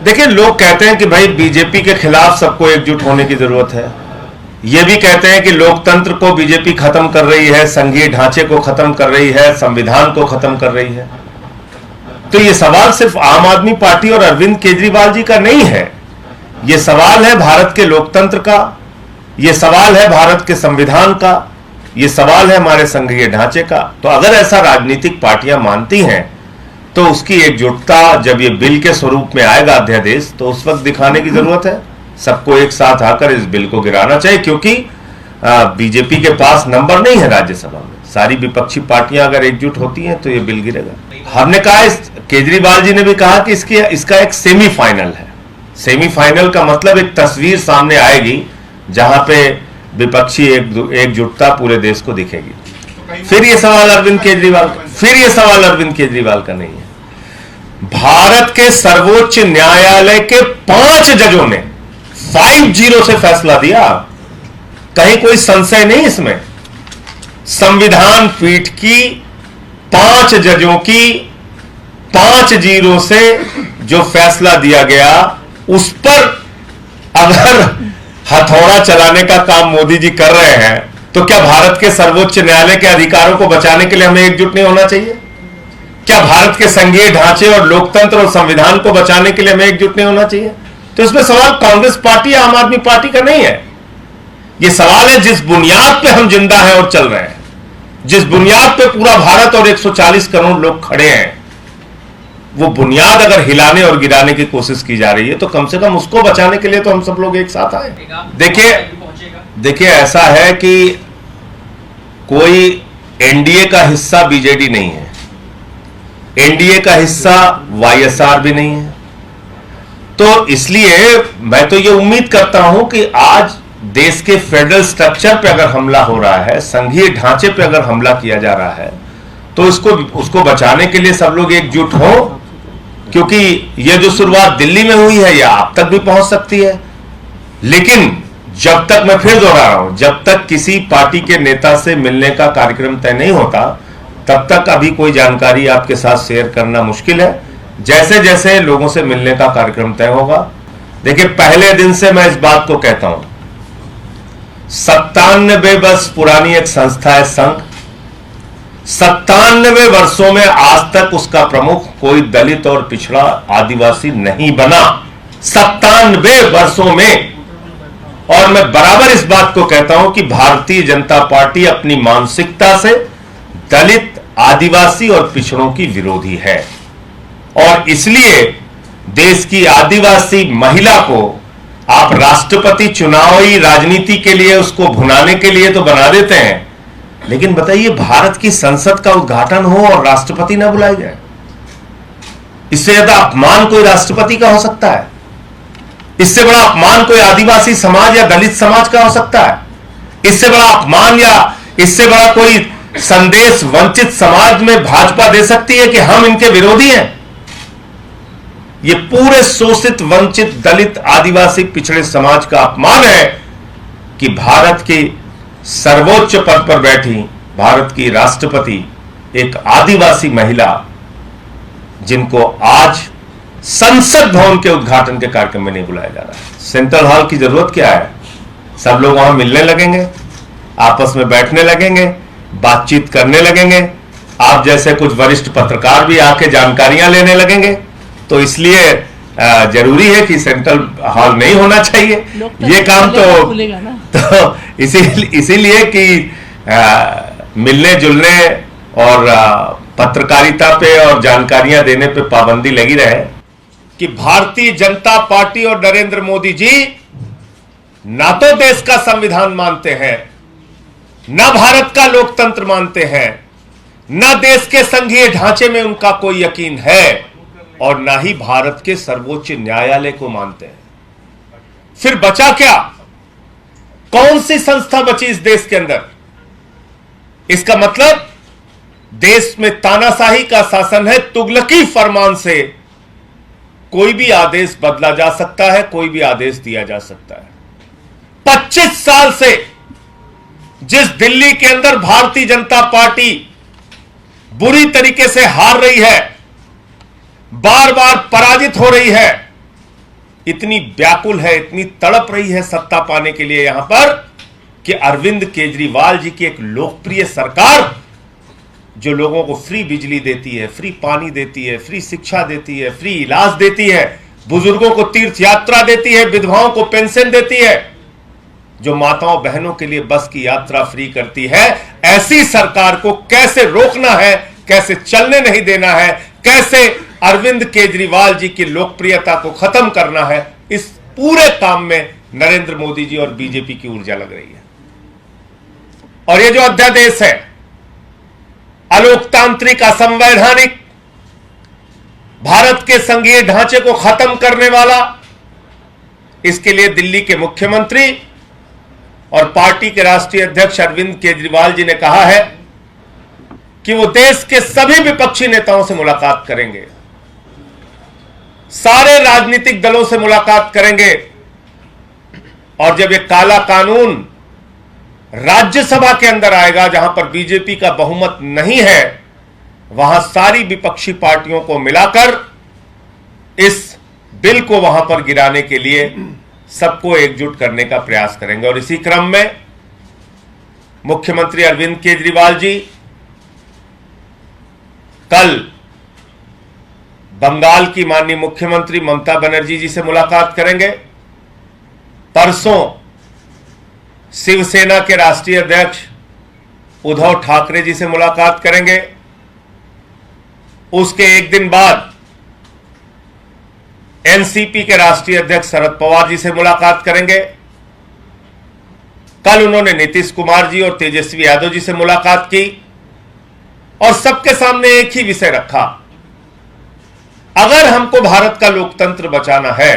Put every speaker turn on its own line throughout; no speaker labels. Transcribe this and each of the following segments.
देखिए, लोग कहते हैं कि भाई बीजेपी के खिलाफ सबको एकजुट होने की जरूरत है। ये भी कहते हैं कि लोकतंत्र को बीजेपी खत्म कर रही है, संघीय ढांचे को खत्म कर रही है, संविधान को खत्म कर रही है। तो ये सवाल सिर्फ आम आदमी पार्टी और अरविंद केजरीवाल जी का नहीं है। ये सवाल है भारत के लोकतंत्र का, ये सवाल है भारत के संविधान का, ये सवाल है हमारे संघीय ढांचे का। तो अगर ऐसा राजनीतिक पार्टियां मानती हैं तो उसकी एकजुटता जब ये बिल के स्वरूप में आएगा अध्यादेश, तो उस वक्त दिखाने की जरूरत है। सबको एक साथ आकर इस बिल को गिराना चाहिए, क्योंकि बीजेपी के पास नंबर नहीं है राज्यसभा में। सारी विपक्षी पार्टियां अगर एकजुट होती हैं तो ये बिल गिरेगा। हमने कहा, केजरीवाल जी ने भी कहा कि इसका एक सेमीफाइनल है। सेमीफाइनल का मतलब एक तस्वीर सामने आएगी जहां पे विपक्षी एकजुटता पूरे देश को दिखेगी। फिर ये सवाल अरविंद केजरीवाल का नहीं है। भारत के सर्वोच्च न्यायालय के 5 जजों ने 5-0 से फैसला दिया। कहीं कोई संशय नहीं इसमें। संविधान पीठ की 5 जजों की 5-0 से जो फैसला दिया गया, उस पर अगर हथौड़ा चलाने का काम मोदी जी कर रहे हैं, तो क्या भारत के सर्वोच्च न्यायालय के अधिकारों को बचाने के लिए हमें एकजुट नहीं होना चाहिए? क्या भारत के संघीय ढांचे और लोकतंत्र और संविधान को बचाने के लिए हमें एकजुट नहीं होना चाहिए? तो इसमें सवाल कांग्रेस पार्टी या आम आदमी पार्टी का नहीं है। यह सवाल है जिस बुनियाद पे हम जिंदा हैं और चल रहे हैं, जिस बुनियाद पे पूरा भारत और 140 करोड़ लोग खड़े हैं, वो बुनियाद अगर हिलाने और गिराने की कोशिश की जा रही है, तो कम से कम उसको बचाने के लिए तो हम सब लोग एक साथ आए। देखिए, ऐसा है कि कोई एनडीए का हिस्सा बीजेडी नहीं है, एनडीए का हिस्सा वाईएसआर भी नहीं है। तो इसलिए मैं तो ये उम्मीद करता हूं कि आज देश के फेडरल स्ट्रक्चर पे अगर हमला हो रहा है, संघीय ढांचे पे अगर हमला किया जा रहा है, तो उसको बचाने के लिए सब लोग एकजुट हो, क्योंकि यह जो शुरुआत दिल्ली में हुई है, यह आप तक भी पहुंच सकती है। लेकिन जब तक, मैं फिर दोहरा रहा हूं, जब तक किसी पार्टी के नेता से मिलने का कार्यक्रम तय नहीं होता, तब तक अभी कोई जानकारी आपके साथ शेयर करना मुश्किल है। जैसे जैसे लोगों से मिलने का कार्यक्रम तय होगा, देखिए, पहले दिन से मैं इस बात को कहता हूं, 97 वर्ष पुरानी एक संस्था है संघ। 97 वर्षों में आज तक उसका प्रमुख कोई दलित और पिछड़ा आदिवासी नहीं बना। 97 वर्षों में। और मैं बराबर इस बात को कहता हूं कि भारतीय जनता पार्टी अपनी मानसिकता से दलित, आदिवासी और पिछड़ों की विरोधी है। और इसलिए देश की आदिवासी महिला को आप राष्ट्रपति चुनावी राजनीति के लिए, उसको भुनाने के लिए तो बना देते हैं, लेकिन बताइए, भारत की संसद का उद्घाटन हो और राष्ट्रपति ना बुलाए जाए, इससे ज्यादा अपमान कोई राष्ट्रपति का हो सकता है? इससे बड़ा अपमान कोई आदिवासी समाज या दलित समाज का हो सकता है? इससे बड़ा अपमान या इससे बड़ा कोई संदेश वंचित समाज में भाजपा दे सकती है कि हम इनके विरोधी हैं? यह पूरे शोषित, वंचित, दलित, आदिवासी, पिछड़े समाज का अपमान है कि भारत की सर्वोच्च पद पर बैठी भारत की राष्ट्रपति एक आदिवासी महिला, जिनको आज संसद भवन के उद्घाटन के कार्यक्रम में नहीं बुलाया जा रहा है। सेंट्रल हॉल की जरूरत क्या है? सब लोग वहां मिलने लगेंगे, आपस में बैठने लगेंगे, बातचीत करने लगेंगे, आप जैसे कुछ वरिष्ठ पत्रकार भी आके जानकारियां लेने लगेंगे। तो इसलिए जरूरी है कि सेंट्रल हॉल नहीं होना चाहिए। ये काम तो इसीलिए कि मिलने जुलने और पत्रकारिता पे और जानकारियां देने पे पाबंदी लगी रहे, कि भारतीय जनता पार्टी और नरेंद्र मोदी जी ना तो देश का संविधान मानते हैं, ना भारत का लोकतंत्र मानते हैं, ना देश के संघीय ढांचे में उनका कोई यकीन है, और ना ही भारत के सर्वोच्च न्यायालय को मानते हैं। फिर बचा क्या? कौन सी संस्था बची इस देश के अंदर? इसका मतलब देश में तानाशाही का शासन है। तुगलकी फरमान से कोई भी आदेश बदला जा सकता है, कोई भी आदेश दिया जा सकता है। 25 साल से जिस दिल्ली के अंदर भारतीय जनता पार्टी बुरी तरीके से हार रही है, बार बार पराजित हो रही है, इतनी व्याकुल है, इतनी तड़प रही है सत्ता पाने के लिए यहां पर कि अरविंद केजरीवाल जी की एक लोकप्रिय सरकार जो लोगों को फ्री बिजली देती है, फ्री पानी देती है, फ्री शिक्षा देती है, फ्री इलाज देती है, बुजुर्गों को तीर्थ यात्रा देती है, विधवाओं को पेंशन देती है, जो माताओं बहनों के लिए बस की यात्रा फ्री करती है, ऐसी सरकार को कैसे रोकना है, कैसे चलने नहीं देना है, कैसे अरविंद केजरीवाल जी की लोकप्रियता को खत्म करना है, इस पूरे काम में नरेंद्र मोदी जी और बीजेपी की ऊर्जा लग रही है। और ये जो अध्यादेश है अलोकतांत्रिक, असंवैधानिक, भारत के संघीय ढांचे को खत्म करने वाला, इसके लिए दिल्ली के मुख्यमंत्री और पार्टी के राष्ट्रीय अध्यक्ष अरविंद केजरीवाल जी ने कहा है कि वो देश के सभी विपक्षी नेताओं से मुलाकात करेंगे, सारे राजनीतिक दलों से मुलाकात करेंगे, और जब ये काला कानून राज्यसभा के अंदर आएगा जहां पर बीजेपी का बहुमत नहीं है, वहां सारी विपक्षी पार्टियों को मिलाकर इस बिल को वहां पर गिराने के लिए सबको एकजुट करने का प्रयास करेंगे। और इसी क्रम में मुख्यमंत्री अरविंद केजरीवाल जी कल बंगाल की माननीय मुख्यमंत्री ममता बनर्जी जी से मुलाकात करेंगे, परसों शिवसेना के राष्ट्रीय अध्यक्ष उद्धव ठाकरे जी से मुलाकात करेंगे, उसके एक दिन बाद एनसीपी के राष्ट्रीय अध्यक्ष शरद पवार जी से मुलाकात करेंगे। कल उन्होंने नीतीश कुमार जी और तेजस्वी यादव जी से मुलाकात की और सबके सामने एक ही विषय रखा, अगर हमको भारत का लोकतंत्र बचाना है,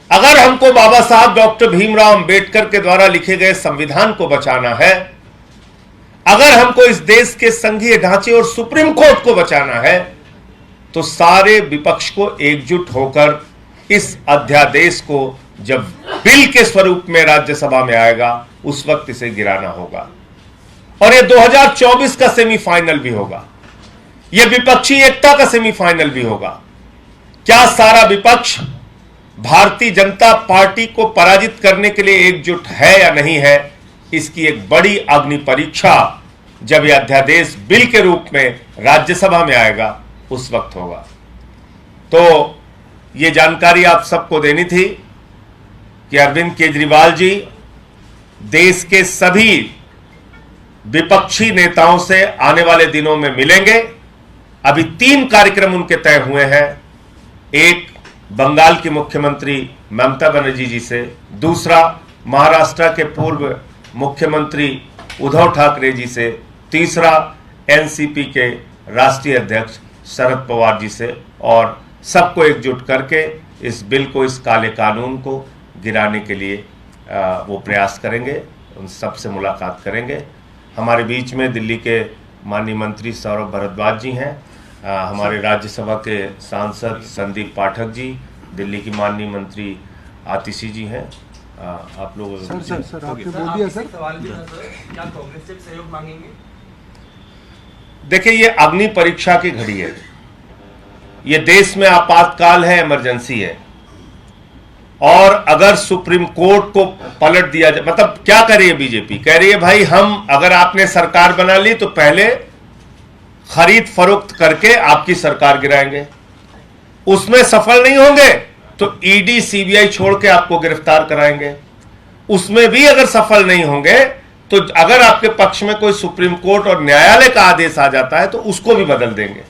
अगर हमको बाबा साहब डॉक्टर भीमराव अंबेडकर के द्वारा लिखे गए संविधान को बचाना है, अगर हमको इस देश के संघीय ढांचे और सुप्रीम कोर्ट को बचाना है, तो सारे विपक्ष को एकजुट होकर इस अध्यादेश को जब बिल के स्वरूप में राज्यसभा में आएगा उस वक्त इसे गिराना होगा। और यह 2024 का सेमीफाइनल भी होगा, यह विपक्षी एकता का सेमीफाइनल भी होगा। क्या सारा विपक्ष भारतीय जनता पार्टी को पराजित करने के लिए एकजुट है या नहीं है, इसकी एक बड़ी अग्नि परीक्षा जब यह अध्यादेश बिल के रूप में राज्यसभा में आएगा उस वक्त होगा। तो यह जानकारी आप सबको देनी थी कि अरविंद केजरीवाल जी देश के सभी विपक्षी नेताओं से आने वाले दिनों में मिलेंगे। अभी 3 कार्यक्रम उनके तय हुए हैं, एक बंगाल की मुख्यमंत्री ममता बनर्जी जी से, दूसरा महाराष्ट्र के पूर्व मुख्यमंत्री उद्धव ठाकरे जी से, तीसरा एनसीपी के राष्ट्रीय अध्यक्ष शरद पवार जी से, और सबको एकजुट करके इस बिल को, इस काले कानून को गिराने के लिए वो प्रयास करेंगे, उन सबसे मुलाकात करेंगे। हमारे बीच में दिल्ली के माननीय मंत्री सौरभ भारद्वाज जी हैं, हमारे राज्यसभा के सांसद संदीप पाठक जी, दिल्ली की माननीय मंत्री आतिशी जी हैं। आप लोग
सर आपने बोल दिया सर,
सवाल भी था सर, क्या कांग्रेस से सहयोग मांगेंगे?
देखिए, ये अग्नि परीक्षा की घड़ी है, ये देश में आपातकाल है, इमरजेंसी है, और अगर सुप्रीम कोर्ट को पलट दिया जाए, मतलब क्या कर रही है बीजेपी? कह रही है भाई हम, अगर आपने सरकार बना ली तो पहले खरीद फरोख्त करके आपकी सरकार गिराएंगे, उसमें सफल नहीं होंगे तो ईडी सीबीआई छोड़ के आपको गिरफ्तार कराएंगे, उसमें भी अगर सफल नहीं होंगे तो अगर आपके पक्ष में कोई सुप्रीम कोर्ट और न्यायालय का आदेश आ जाता है तो उसको भी बदल देंगे।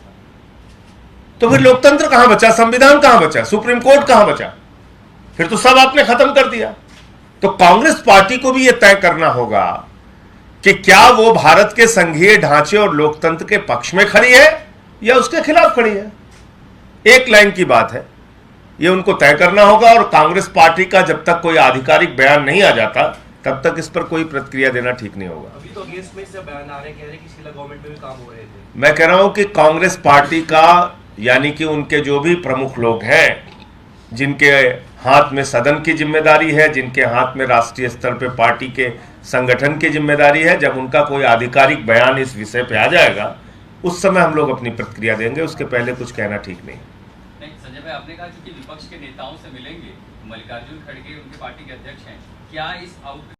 तो फिर लोकतंत्र कहां बचा, संविधान कहां बचा, सुप्रीम कोर्ट कहां बचा? फिर तो सब आपने खत्म कर दिया। तो कांग्रेस पार्टी को भी यह तय करना होगा कि क्या वो भारत के संघीय ढांचे और लोकतंत्र के पक्ष में खड़ी है या उसके खिलाफ खड़ी है। एक लाइन की बात है, यह उनको तय करना होगा। और कांग्रेस पार्टी का जब तक कोई आधिकारिक बयान नहीं आ जाता तब तक इस पर कोई प्रतिक्रिया देना ठीक नहीं होगा।
अभी तो अगेंस्ट में से बयान आ रहे, कह रहे कि शिला गवर्नमेंट में भी काम हो रहे थे।
मैं कह रहा हूं कि कांग्रेस पार्टी का, यानी कि उनके जो भी प्रमुख लोग हैं, जिनके हाथ में सदन की जिम्मेदारी है, जिनके हाथ में राष्ट्रीय स्तर पे पार्टी के संगठन की जिम्मेदारी है, जब उनका कोई आधिकारिक बयान इस विषय पे आ जाएगा उस समय हम लोग अपनी प्रतिक्रिया देंगे, उसके पहले कुछ कहना ठीक नहीं।
संजय भाई, आपने कहा चूंकि विपक्ष के नेताओं से मिलेंगे, मल्लिकार्जुन खड़गे उनके पार्टी के अध्यक्ष हैं, क्या इस आउट